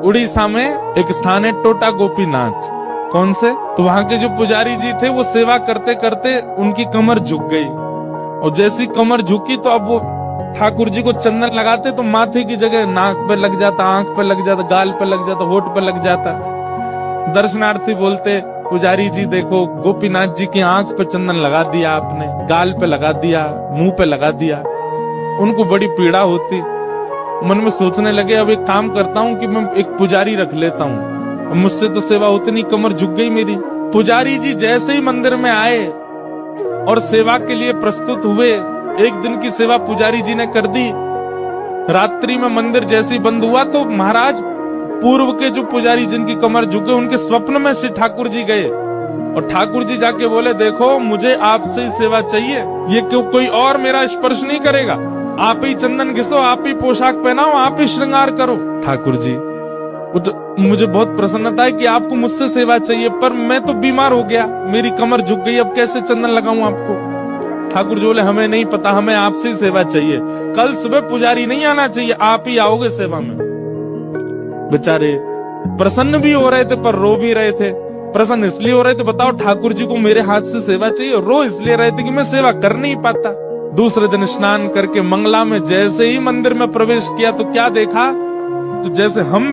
उड़ीसा में एक स्थान है टोटा गोपीनाथ। कौन से? तो वहाँ के जो पुजारी जी थे वो सेवा करते करते उनकी कमर झुक गई, और जैसी कमर झुकी तो अब वो ठाकुर जी को चंदन लगाते तो माथे की जगह नाक पे लग जाता, आंख पे लग जाता, गाल पे लग जाता, होठ पे लग जाता। दर्शनार्थी बोलते, पुजारी जी देखो, गोपीनाथ जी की आंख पे चंदन लगा दिया आपने, गाल पे लगा दिया, मुंह पे लगा दिया। उनको बड़ी पीड़ा होती। मन में सोचने लगे अब एक काम करता हूँ कि मैं एक पुजारी रख लेता हूँ, मुझसे तो सेवा उतनी, कमर झुक गई मेरी। पुजारी जी जैसे ही मंदिर में आए और सेवा के लिए प्रस्तुत हुए, एक दिन की सेवा पुजारी जी ने कर दी। रात्रि में मंदिर जैसे ही बंद हुआ तो महाराज पूर्व के जो पुजारी जिनकी कमर झुक गई, उनके स्वप्न में श्री ठाकुर जी गए और ठाकुर जी जाके बोले, देखो मुझे आपसे ही सेवा चाहिए, ये क्यों कोई और मेरा स्पर्श नहीं करेगा, आप ही चंदन घिसो, आप ही पोशाक पहनाओ, आप ही श्रृंगार करो। ठाकुर जी मुझे बहुत प्रसन्नता है कि आपको मुझसे सेवा चाहिए, पर मैं तो बीमार हो गया, मेरी कमर झुक गई, अब कैसे चंदन लगाऊं आपको। ठाकुर जी बोले, हमें नहीं पता, हमें आपसे ही सेवा चाहिए, कल सुबह पुजारी नहीं आना चाहिए, आप ही आओगे सेवा में। बेचारे प्रसन्न भी हो रहे थे पर रो भी रहे थे। प्रसन्न इसलिए हो रहे थे, बताओ ठाकुर जी को मेरे हाथ से सेवा चाहिए, रो इसलिए रहे थे कि मैं सेवा कर नहीं पाता। दूसरे दिन स्नान करके मंगला में जैसे ही मंदिर में प्रवेश किया तो क्या देखा, तो जैसे हम